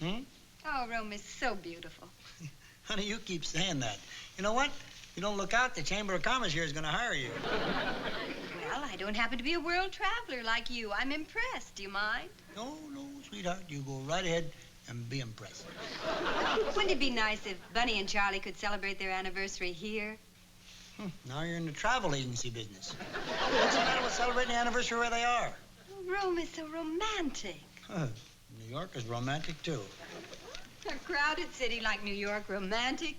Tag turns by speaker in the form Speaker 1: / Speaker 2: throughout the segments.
Speaker 1: Hmm?
Speaker 2: Oh, Rome is so beautiful.
Speaker 1: Honey, you keep saying that. You know what? If you don't look out, the Chamber of Commerce here is going to hire you.
Speaker 2: Well, I don't happen to be a world traveler like you. I'm impressed. Do you mind?
Speaker 1: No, sweetheart. You go right ahead and be impressed.
Speaker 2: Wouldn't it be nice if Bunny and Charlie could celebrate their anniversary here?
Speaker 1: Now you're in the travel agency business. What's the matter with celebrating the anniversary where they are?
Speaker 2: Oh, Rome is so romantic.
Speaker 1: New York is romantic, too.
Speaker 2: A crowded city like New York, romantic?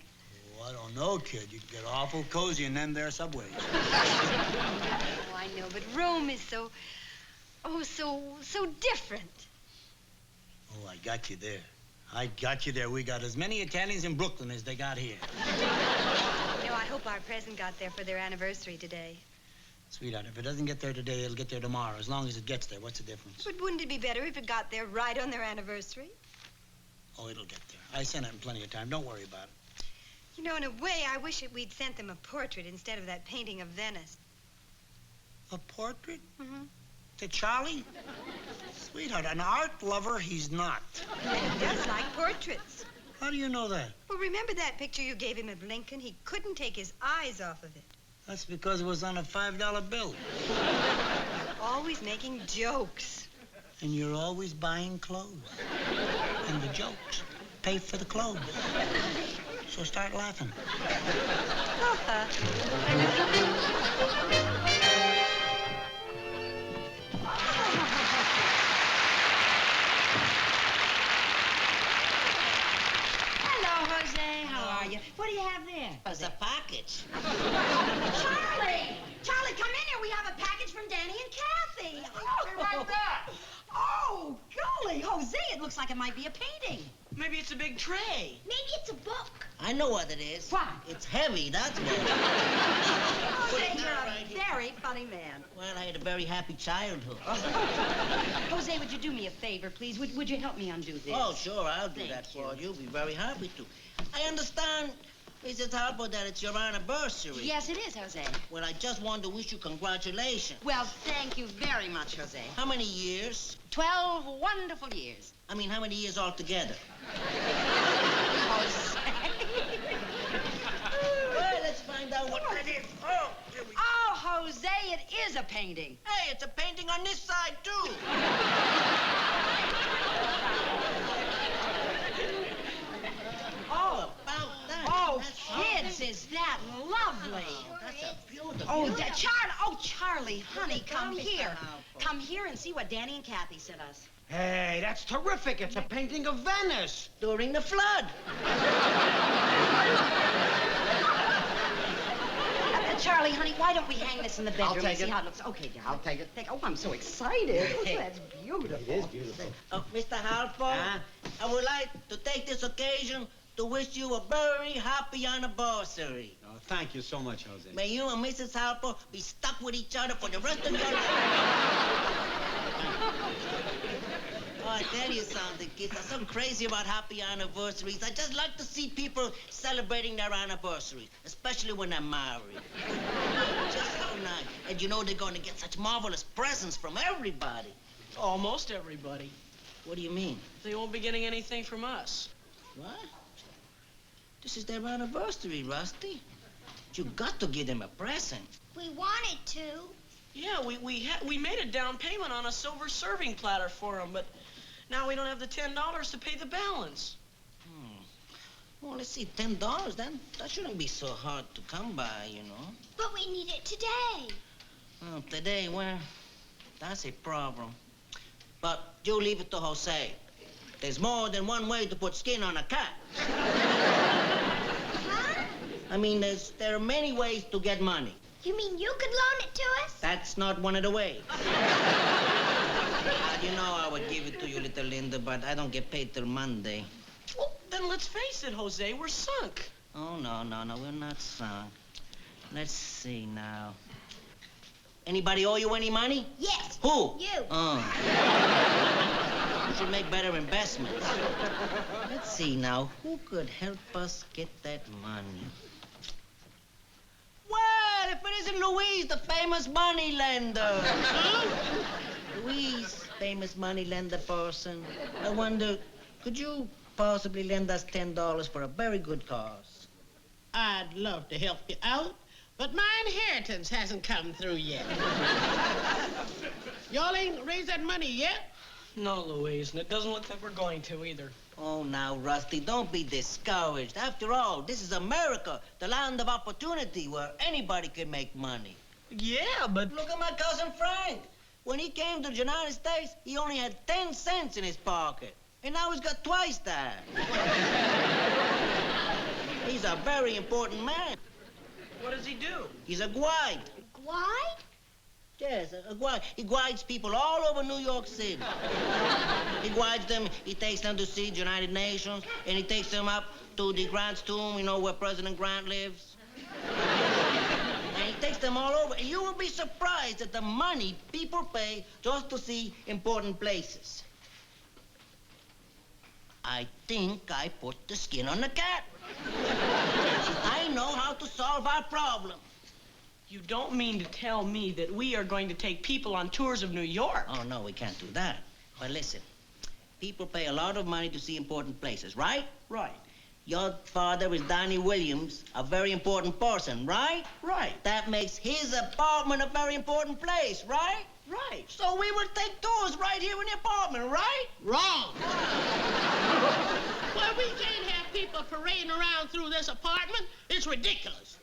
Speaker 1: Oh, I don't know, kid. You can get awful cozy in them there subways.
Speaker 2: Oh, I know, but Rome is so different.
Speaker 1: Oh, I got you there. We got as many Italians in Brooklyn as they got here.
Speaker 2: You know, I hope our present got there for their anniversary today.
Speaker 1: Sweetheart, if it doesn't get there today, it'll get there tomorrow. As long as it gets there, what's the difference?
Speaker 2: But wouldn't it be better if it got there right on their anniversary?
Speaker 1: Oh, it'll get there. I sent it in plenty of time. Don't worry about it.
Speaker 2: You know, in a way, I wish that we'd sent them a portrait instead of that painting of Venice.
Speaker 1: A portrait?
Speaker 2: Mm-hmm.
Speaker 1: To Charlie? Sweetheart, an art lover he's not.
Speaker 2: He does like portraits.
Speaker 1: How do you know that?
Speaker 2: Well, remember that picture you gave him of Lincoln? He couldn't take his eyes off of it.
Speaker 1: That's because it was on a $5 bill.
Speaker 2: You're always making jokes.
Speaker 1: And you're always buying clothes. And the jokes pay for the clothes. So start laughing.
Speaker 3: Hello, Jose. How are you? What do you have there?
Speaker 4: It's a package.
Speaker 3: Charlie! Charlie, come in here. We have a package from Danny and Kathy.
Speaker 5: Be right back.
Speaker 3: Oh, golly, Jose, it looks like it might be a painting.
Speaker 5: Maybe it's a big tray.
Speaker 3: Maybe it's a book.
Speaker 4: I know what it is.
Speaker 3: What?
Speaker 4: It's heavy, that's what.
Speaker 3: Jose, you're a very funny man.
Speaker 4: Well, I had a very happy childhood.
Speaker 3: Jose, would you do me a favor, please? Would you help me undo this?
Speaker 4: Oh, sure, I'll do
Speaker 3: Thank
Speaker 4: that
Speaker 3: you.
Speaker 4: for you. Be very happy to. I understand, Mrs. Harper, that it's your anniversary.
Speaker 3: Yes, it is, Jose.
Speaker 4: Well, I just want to wish you congratulations.
Speaker 3: Well, thank you very much, Jose.
Speaker 4: How many years?
Speaker 3: 12 wonderful years.
Speaker 4: I mean, how many years altogether?
Speaker 3: Jose.
Speaker 4: Well, let's find out what that is. Oh, here we go.
Speaker 3: Oh, Jose, it is a painting.
Speaker 4: Hey, it's a painting on this side, too.
Speaker 3: Oh,
Speaker 4: About that.
Speaker 3: oh,
Speaker 4: That's
Speaker 3: kids, is that lovely?
Speaker 4: That's a beautiful.
Speaker 3: Oh, Charlie, honey, come
Speaker 4: Mr.
Speaker 3: here.
Speaker 4: Halford.
Speaker 3: Come here and see what Danny and Kathy sent us.
Speaker 5: Hey, that's terrific. It's a painting of Venice.
Speaker 4: During the flood.
Speaker 3: Charlie, honey, why don't we hang this in the bedroom
Speaker 5: I'll take
Speaker 3: and see
Speaker 5: it.
Speaker 3: how it looks? Okay, dear.
Speaker 5: I'll take it.
Speaker 3: Oh, I'm so excited. Oh, that's beautiful.
Speaker 5: It is beautiful.
Speaker 4: Mr. Halford, I would like to take this occasion to wish you a very happy anniversary.
Speaker 5: Oh, thank you so much, Jose.
Speaker 4: May you and Mrs. Halford be stuck with each other for the rest of your life. Oh, I tell you something, kids. I'm so crazy about happy anniversaries. I just like to see people celebrating their anniversaries, especially when they're married. Just so nice. And you know they're going to get such marvelous presents from everybody.
Speaker 6: Almost everybody.
Speaker 4: What do you mean?
Speaker 6: They won't be getting anything from us.
Speaker 4: What? This is their anniversary, Rusty. You got to give them a present.
Speaker 7: We wanted to.
Speaker 6: Yeah, we made a down payment on a silver serving platter for them, but now we don't have the $10 to pay the balance.
Speaker 4: Well, let's see, $10, then that shouldn't be so hard to come by, you know.
Speaker 7: But we need it today.
Speaker 4: Oh, today, well, that's a problem. But you leave it to Jose. There's more than one way to put skin on a cat.
Speaker 7: Huh?
Speaker 4: I mean, there are many ways to get money.
Speaker 7: You mean you could loan it to us?
Speaker 4: That's not one of the ways. You know I would give it to you, little Linda, but I don't get paid till Monday.
Speaker 6: Well, then let's face it, Jose, we're sunk.
Speaker 4: Oh, no, we're not sunk. Let's see now. Anybody owe you any money?
Speaker 7: Yes.
Speaker 4: Who?
Speaker 7: You.
Speaker 4: Oh. You should make better investments. Let's see now. Who could help us get that money? Well, if it isn't Louise, the famous money lender. Louise, famous money lender person. I wonder, could you possibly lend us $10 for a very good cause?
Speaker 8: I'd love to help you out, but my inheritance hasn't come through yet. Y'all ain't raised that money yet?
Speaker 6: No, Louise, and it doesn't look like we're going to either.
Speaker 4: Oh, now, Rusty, don't be discouraged. After all, this is America, the land of opportunity where anybody can make money.
Speaker 6: Yeah, but...
Speaker 4: Look at my cousin Frank. When he came to the United States, he only had 10 cents in his pocket. And now he's got twice that. He's a very important man.
Speaker 6: What does he do?
Speaker 4: He's a guide.
Speaker 7: Guide?
Speaker 4: Yes, a guide. He guides people all over New York City. He guides them, he takes them to see the United Nations, and he takes them up to the Grant's tomb, you know, where President Grant lives. And he takes them all over. And you will be surprised at the money people pay just to see important places. I think I put the skin on the cat. I know how to solve our problem.
Speaker 6: You don't mean to tell me that we are going to take people on tours of New York?
Speaker 4: Oh, no, we can't do that. But listen, people pay a lot of money to see important places, right?
Speaker 6: Right.
Speaker 4: Your father is Donnie Williams, a very important person, right?
Speaker 6: Right.
Speaker 4: That makes his apartment a very important place, right?
Speaker 6: Right.
Speaker 4: So we will take tours right here in the apartment, right?
Speaker 8: Wrong. Well, we can't have people parading around through this apartment. It's ridiculous.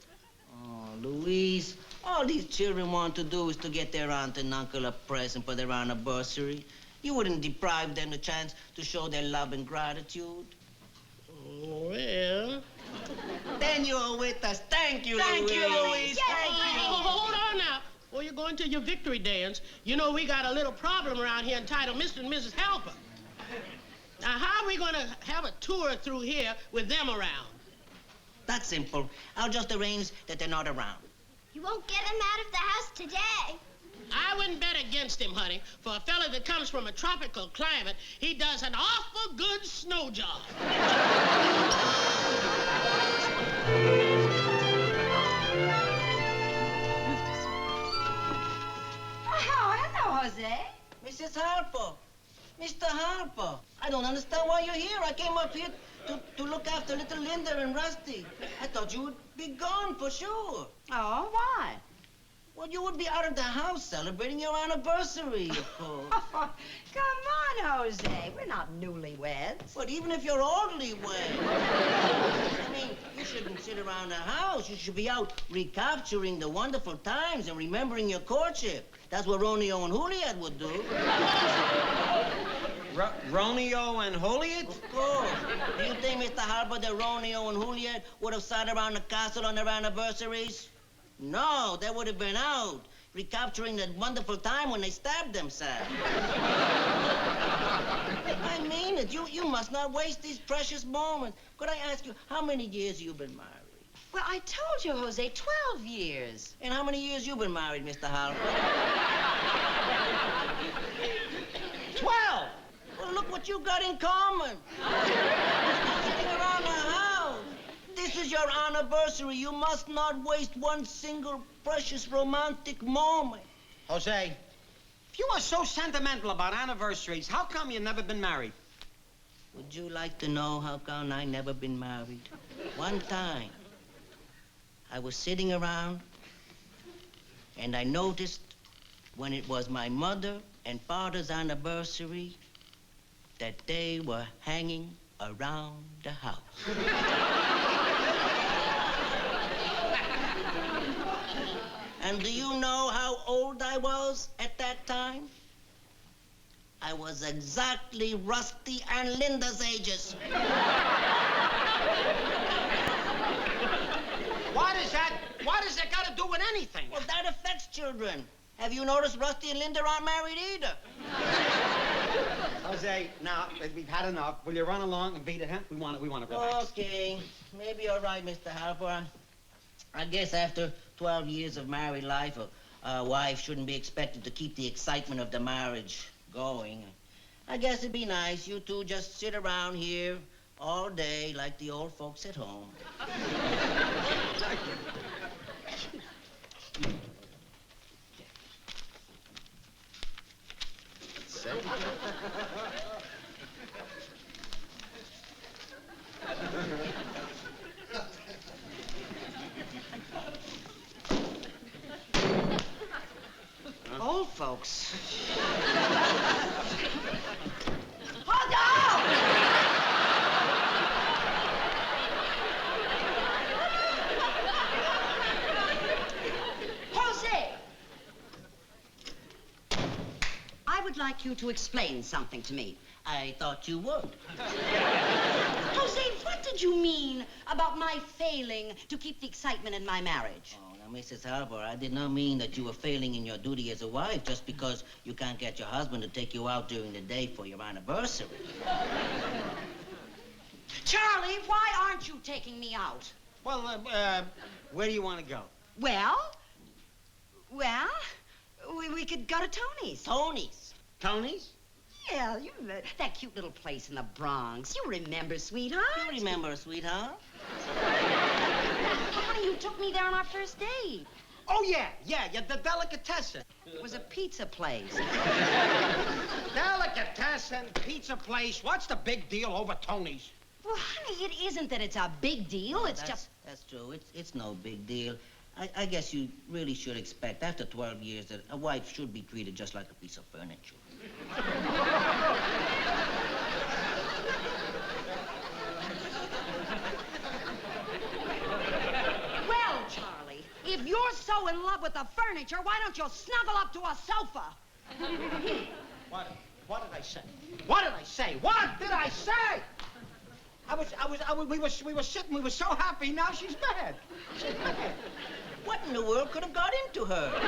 Speaker 4: Oh, Louise, all these children want to do is to get their aunt and uncle a present for their anniversary. You wouldn't deprive them the chance to show their love and gratitude.
Speaker 8: Well...
Speaker 4: Then you're with us. Thank you, Louise.
Speaker 6: Thank you, Louise. Thank you.
Speaker 8: Hold on now. Before you're going to your victory dance, you know we got a little problem around here entitled Mr. and Mrs. Helper. Now, how are we going to have a tour through here with them around?
Speaker 4: That's simple. I'll just arrange that they're not around.
Speaker 7: You won't get him out of the house today.
Speaker 8: I wouldn't bet against him, honey. For a fella that comes from a tropical climate, he does an awful good snow job.
Speaker 2: Oh, hello, Jose.
Speaker 4: Mrs. Harper. Mr. Harper. I don't understand why you're here. I came up here to look after little Linda and Rusty. I thought you would be gone for sure.
Speaker 2: Oh, why?
Speaker 4: Well, you would be out of the house celebrating your anniversary, of course.
Speaker 2: Come on, Jose. We're not newlyweds.
Speaker 4: But even if you're oddly wed, I mean, you shouldn't sit around the house. You should be out recapturing the wonderful times and remembering your courtship. That's what Romeo and Juliet would do.
Speaker 5: Romeo and Juliet?
Speaker 4: Of course. Do you think, Mr. Harper, that Romeo and Juliet would have sat around the castle on their anniversaries? No, they would have been out, recapturing that wonderful time when they stabbed themselves. I mean it. You must not waste these precious moments. Could I ask you, how many years you've been married?
Speaker 2: Well, I told you, Jose, 12 years.
Speaker 4: And how many years you've been married, Mr. Harper?
Speaker 5: 12!
Speaker 4: Well, look what you got in common. Sitting around the house. This is your anniversary. You must not waste one single precious romantic moment.
Speaker 5: Jose, if you are so sentimental about anniversaries, how come you've never been married?
Speaker 4: Would you like to know how come I never been married? One time, I was sitting around, and I noticed when it was my mother and father's anniversary that they were hanging around the house. And do you know how old I was at that time? I was exactly Rusty and Linda's ages.
Speaker 5: What does that got to do with anything?
Speaker 4: Well, that affects children. Have you noticed Rusty and Linda aren't married either?
Speaker 5: Jose, now, we've had enough. Will you run along and beat it, huh? We want to relax.
Speaker 4: Okay. Maybe you're right, Mr. Harper. I guess after 12 years of married life, a wife shouldn't be expected to keep the excitement of the marriage going. I guess it'd be nice, you two just sit around here all day like the old folks at home.
Speaker 5: jokes.
Speaker 3: Hold on! Jose! I would like you to explain something to me.
Speaker 4: I thought you would.
Speaker 3: Jose, what did you mean about my failing to keep the excitement in my marriage?
Speaker 4: Oh, now, Mrs. Harper, I did not mean that you were failing in your duty as a wife just because you can't get your husband to take you out during the day for your anniversary.
Speaker 3: Charlie, why aren't you taking me out?
Speaker 5: Well, where do you want to go?
Speaker 3: Well, we could go to Tony's.
Speaker 4: Tony's.
Speaker 5: Tony's?
Speaker 3: Yeah, that cute little place in the Bronx. You remember, sweetheart?
Speaker 4: You remember, sweetheart?
Speaker 3: Honey, you took me there on our first date.
Speaker 5: Oh, yeah, the delicatessen.
Speaker 3: It was a pizza place.
Speaker 5: Delicatessen, pizza place. What's the big deal over Tony's?
Speaker 3: Well, honey, it isn't that it's a big deal. It's just...
Speaker 4: That's true. It's no big deal. I guess you really should expect, after 12 years, that a wife should be treated just like a piece of furniture.
Speaker 3: Well, Charlie, if you're so in love with the furniture, why don't you snuggle up to a sofa?
Speaker 5: What did I say? What did I say? What did I say? We were sitting, we were so happy, now she's mad. She's mad.
Speaker 4: What in the world could have got into her? Well,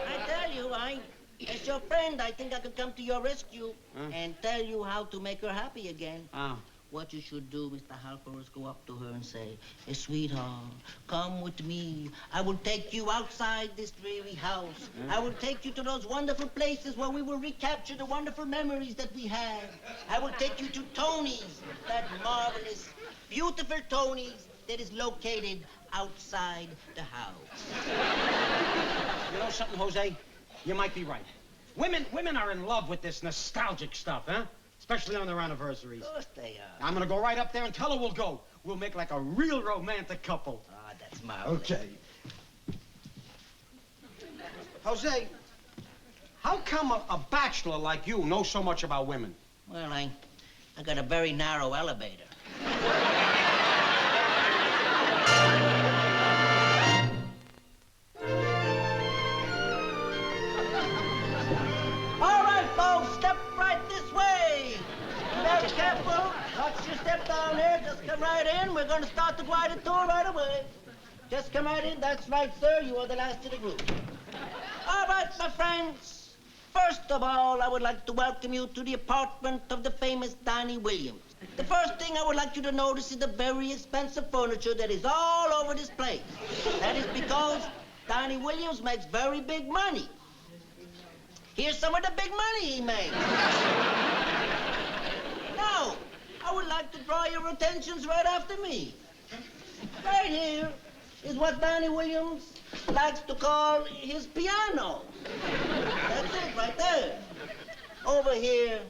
Speaker 4: I tell you, as your friend, I think I could come to your rescue and tell you how to make her happy again.
Speaker 5: Oh.
Speaker 4: What you should do, Mr. Halper, is go up to her and say, "Hey, sweetheart, come with me. I will take you outside this dreary house. I will take you to those wonderful places where we will recapture the wonderful memories that we had. I will take you to Tony's, that marvelous, beautiful Tony's that is located outside the house."
Speaker 5: You know something, Jose? You might be right. Women are in love with this nostalgic stuff, huh? Especially on their anniversaries.
Speaker 4: Of course they are.
Speaker 5: I'm gonna go right up there and tell her we'll go. We'll make like a real romantic couple.
Speaker 4: Ah, that's marvelous.
Speaker 5: Okay. Jose, how come a bachelor like you knows so much about women?
Speaker 4: Well, I got a very narrow elevator. All right, folks, step right this way. Very careful. Watch your step down there. Just come right in. We're going to start the guided tour right away. Just come right in. That's right, sir. You are the last of the group. All right, my friends. First of all, I would like to welcome you to the apartment of the famous Danny Williams. The first thing I would like you to notice is the very expensive furniture that is all over this place. That is because Danny Williams makes very big money. Here's some of the big money he makes. Now, I would like to draw your attentions right after me. Right here is what Danny Williams likes to call his piano. That's it, right there. Over here,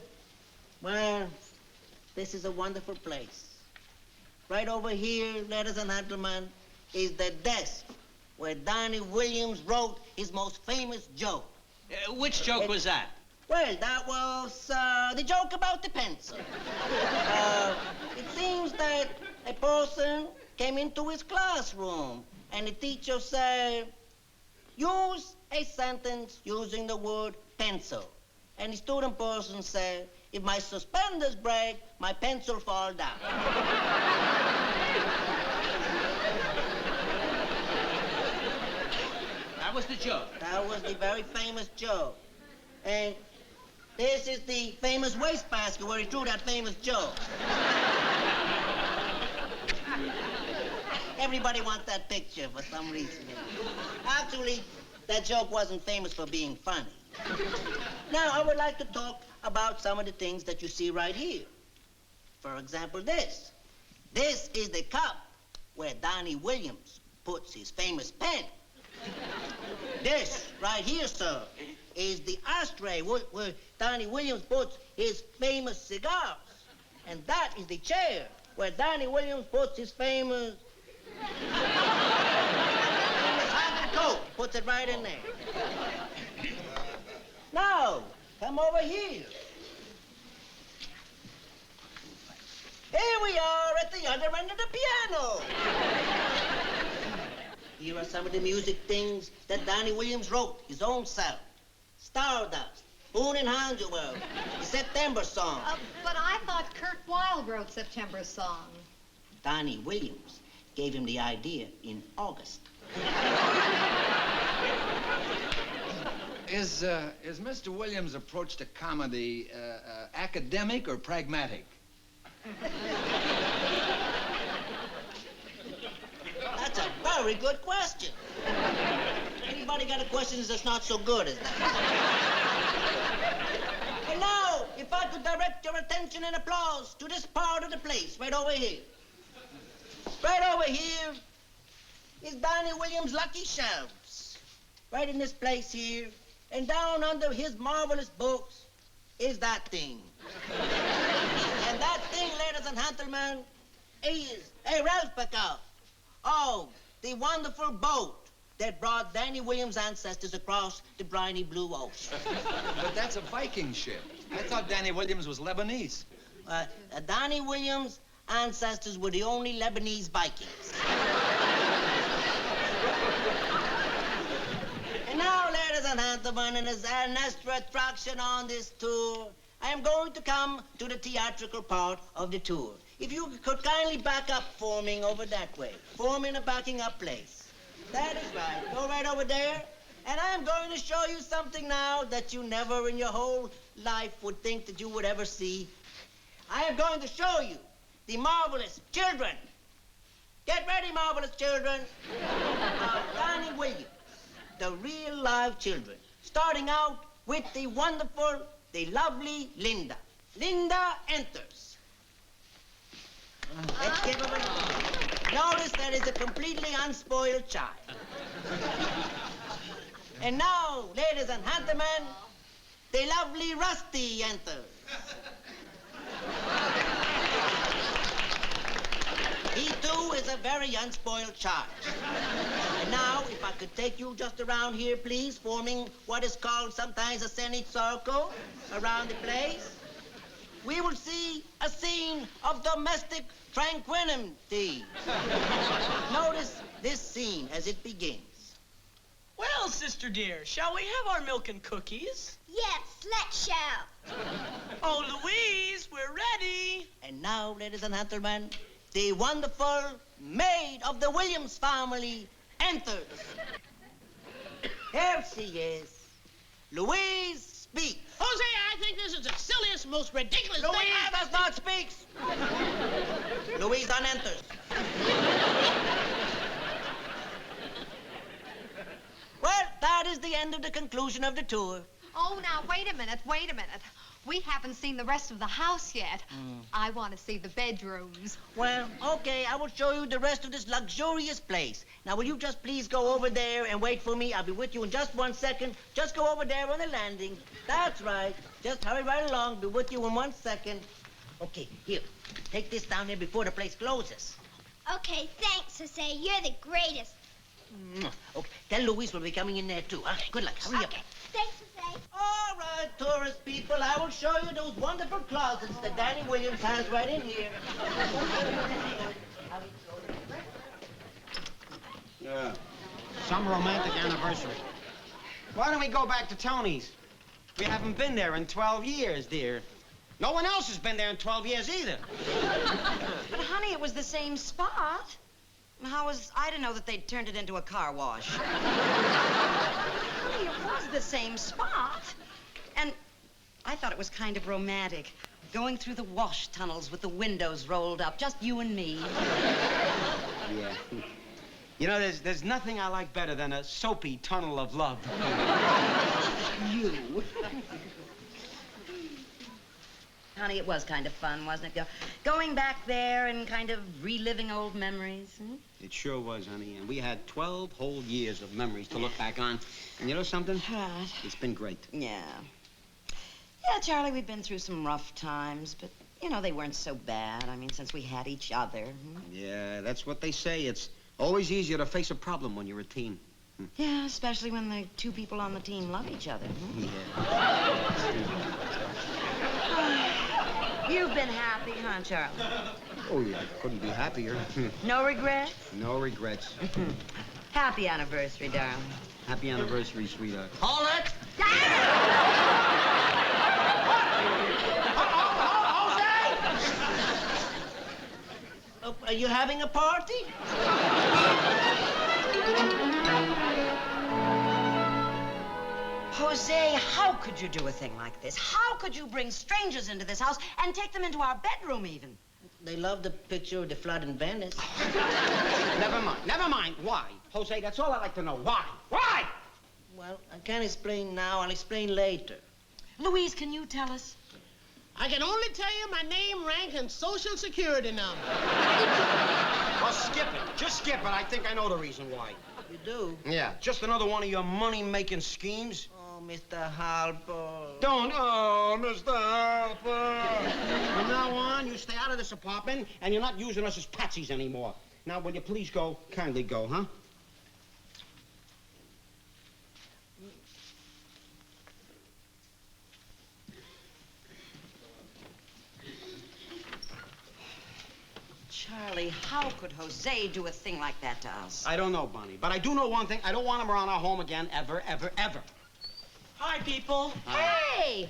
Speaker 4: well, this is a wonderful place. Right over here, ladies and gentlemen, is the desk where Danny Williams wrote his most famous joke.
Speaker 9: Which joke was that?
Speaker 4: Well, that was the joke about the pencil. It seems that a person came into his classroom and the teacher said, "Use a sentence using the word pencil." And the student person said, "If my suspenders break, my pencil fall down."
Speaker 9: That was the joke.
Speaker 4: That was the very famous joke. And this is the famous wastebasket where he threw that famous joke. Everybody wants that picture for some reason. Actually, that joke wasn't famous for being funny. Now, I would like to talk about some of the things that you see right here. For example, this. This is the cup where Danny Williams puts his famous pen. This right here, sir, is the ashtray where Danny Williams puts his famous cigars. And that is the chair where Danny Williams puts his famous... Puts it right in there. Now, come over here. Here we are at the other end of the piano. Here are some of the music things that Danny Williams wrote his own self. Stardust, Boone and Handsworth, the September song.
Speaker 2: But I thought Kurt Weill wrote September song.
Speaker 4: Danny Williams gave him the idea in August.
Speaker 10: Is Mr. Williams' approach to comedy academic or pragmatic?
Speaker 4: That's a very good question. Anybody got a question that's not so good as that? And now, if I could direct your attention and applause to this part of the place, right over here. Right over here is Danny Williams' lucky shelves. Right in this place here, and down under his marvelous books, is that thing. And that thing, ladies and gentlemen, is a replica of the wonderful boat that brought Danny Williams' ancestors across the briny blue ocean.
Speaker 10: But that's a Viking ship. I thought Danny Williams was Lebanese.
Speaker 4: Danny Williams' ancestors were the only Lebanese Vikings. And now, ladies and gentlemen, and as an extra attraction on this tour, I am going to come to the theatrical part of the tour. If you could kindly back up forming over that way. Form in a backing up place. That is right. Go right over there. And I'm going to show you something now that you never in your whole life would think that you would ever see. I am going to show you the marvelous children. Get ready, marvelous children. Danny Williams, the real live children. Starting out with the wonderful, the lovely Linda. Linda enters. Let's give her a notice that is a completely unspoiled child. And now, ladies and gentlemen, the lovely Rusty enters. He, too, is a very unspoiled child. And now, if I could take you just around here, please, forming what is called sometimes a semicircle around the place, we will see a scene of domestic tranquility. Notice this scene as it begins.
Speaker 6: Well, sister dear, shall we have our milk and cookies?
Speaker 7: Yes, let's shout.
Speaker 6: Oh, Louise, we're ready.
Speaker 4: And now, ladies and gentlemen, the wonderful maid of the Williams family enters. Here she is. Louise speaks.
Speaker 8: Jose, I think this is the silliest, most ridiculous thing
Speaker 4: Louise
Speaker 8: I've
Speaker 4: does not speak. Louise enters. Well, that is the end of the conclusion of the tour.
Speaker 2: Oh, now, wait a minute. We haven't seen the rest of the house yet. I want to see the bedrooms.
Speaker 4: Well, okay, I will show you the rest of this luxurious place. Now, will you just please go over there and wait for me? I'll be with you in just 1 second. Just go over there on the landing. That's right. Just hurry right along. Be with you in 1 second. Okay, here. Take this down there before the place closes.
Speaker 7: Okay, thanks, Jose. You're the greatest.
Speaker 4: Okay, tell Louise we'll be coming in there, too, huh? Good luck. Hurry up.
Speaker 7: Okay, thanks, Jose.
Speaker 4: All right, tourist people, I will show you those wonderful closets that Danny Williams has right in here.
Speaker 5: Yeah. Some romantic anniversary. Why don't we go back to Tony's? We haven't been there in 12 years, dear. No one else has been there in 12 years either.
Speaker 3: But, honey, it was the same spot. How was I to know that they'd turned it into a car wash? Honey, it was the same spot. And I thought it was kind of romantic. Going through the wash tunnels with the windows rolled up, just you and me.
Speaker 5: Yeah. You know, there's nothing I like better than a soapy tunnel of love.
Speaker 3: You. Honey, it was kind of fun, wasn't it? Going back there and kind of reliving old memories.
Speaker 5: It sure was, honey. And we had 12 whole years of memories to look back on. And you know something?
Speaker 3: Right.
Speaker 5: It's been great.
Speaker 3: Yeah. Yeah, Charlie, we've been through some rough times, but, you know, they weren't so bad. I mean, since we had each other.
Speaker 5: Yeah, that's what they say. It's always easier to face a problem when you're a teen.
Speaker 3: Yeah, especially when the two people on the team love each other. You've been happy, huh, Charlie?
Speaker 5: Oh, yeah, I couldn't be happier.
Speaker 3: No regrets?
Speaker 5: No regrets.
Speaker 3: Happy anniversary, darling.
Speaker 5: Happy anniversary, sweetheart.
Speaker 4: Hold it! Oh, are you having a party?
Speaker 3: Jose, how could you do a thing like this? How could you bring strangers into this house and take them into our bedroom, even?
Speaker 4: They love the picture of the flood in Venice.
Speaker 5: Never mind. Why? Jose, that's all I'd like to know. Why? Why?
Speaker 4: Well, I can't explain now. I'll explain later.
Speaker 3: Louise, can you tell us?
Speaker 8: I can only tell you my name, rank, and social security number.
Speaker 5: Well, skip it. Just skip it. I think I know the reason why.
Speaker 4: You do?
Speaker 5: Yeah, just another one of your money-making schemes.
Speaker 4: Oh, Mr. Harper.
Speaker 5: Don't, oh, Mr. Harper. From now on, you stay out of this apartment, and you're not using us as patsies anymore. Now, will you please go? Kindly go, huh?
Speaker 3: Charlie, how could Jose do a thing like that to us?
Speaker 5: I don't know, Bonnie, but I do know one thing. I don't want him around our home again, ever, ever, ever.
Speaker 6: Hi, people.
Speaker 3: Hey! Hey,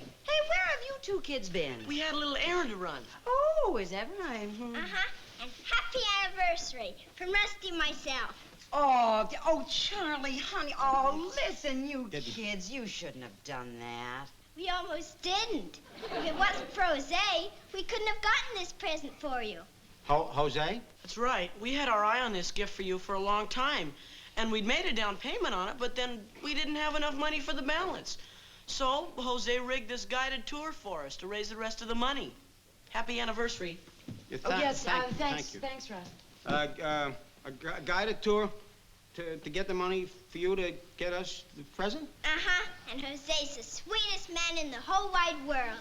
Speaker 3: where have you two kids been?
Speaker 6: We had a little errand to run.
Speaker 3: Oh, is that right?
Speaker 7: Uh-huh. And happy anniversary from Rusty and myself.
Speaker 3: Oh, Charlie, honey. Oh, listen, you kids, you shouldn't have done that.
Speaker 7: We almost didn't. If it wasn't for Jose, we couldn't have gotten this present for you.
Speaker 5: Jose?
Speaker 6: That's right. We had our eye on this gift for you for a long time. And we'd made a down payment on it, but then we didn't have enough money for the balance. So Jose rigged this guided tour for us to raise the rest of the money. Happy anniversary.
Speaker 3: Thanks,
Speaker 5: thank you.
Speaker 3: Thanks, Russ.
Speaker 5: A guided tour to get the money for you to get us the present?
Speaker 7: Uh-huh. And Jose's the sweetest man in the whole wide world.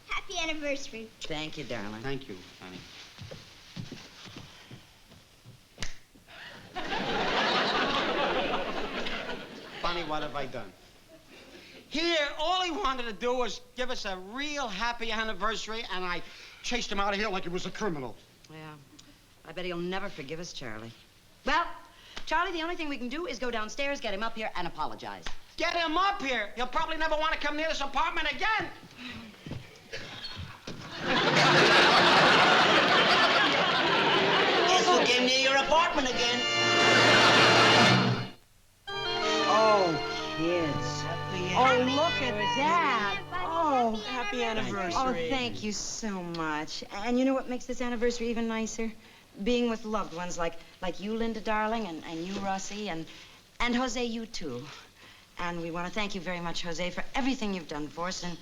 Speaker 7: Happy anniversary.
Speaker 3: Thank you, darling.
Speaker 5: Thank you, honey. Bonnie, what have I done? Here, all he wanted to do was give us a real happy anniversary, and I chased him out of here like he was a criminal.
Speaker 3: Yeah, I bet he'll never forgive us, Charlie. Well, Charlie, the only thing we can do is go downstairs, get him up here, and apologize.
Speaker 5: Get him up here. He'll probably never want to come near this apartment again.
Speaker 4: Guess who came near your apartment again?
Speaker 3: Oh, kids. Oh, look at that. Oh,
Speaker 6: Happy anniversary.
Speaker 3: oh, thank you so much. And you know what makes this anniversary even nicer? Being with loved ones like you, Linda, darling, and you, Rossi, and Jose, you too. And we want to thank you very much, Jose, for everything you've done for us. And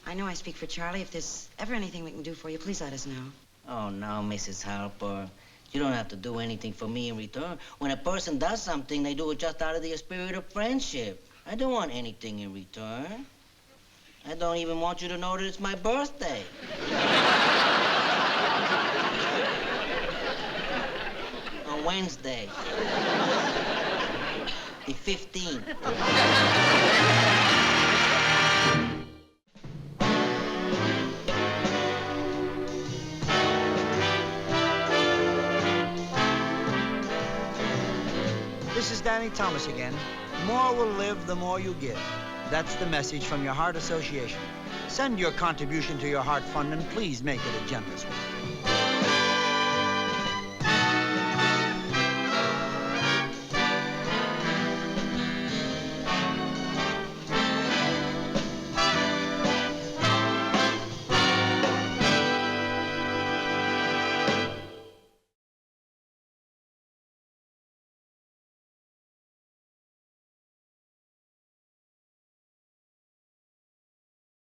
Speaker 3: I know I speak for Charlie. If there's ever anything we can do for you, please let us know.
Speaker 4: Oh, no, Mrs. Harper. You don't have to do anything for me in return. When a person does something, they do it just out of the spirit of friendship. I don't want anything in return. I don't even want you to know that it's my birthday. On Wednesday. The 15th.
Speaker 11: This is Danny Thomas again. More will live the more you give. That's the message from your Heart Association. Send your contribution to your Heart Fund and please make it a generous one.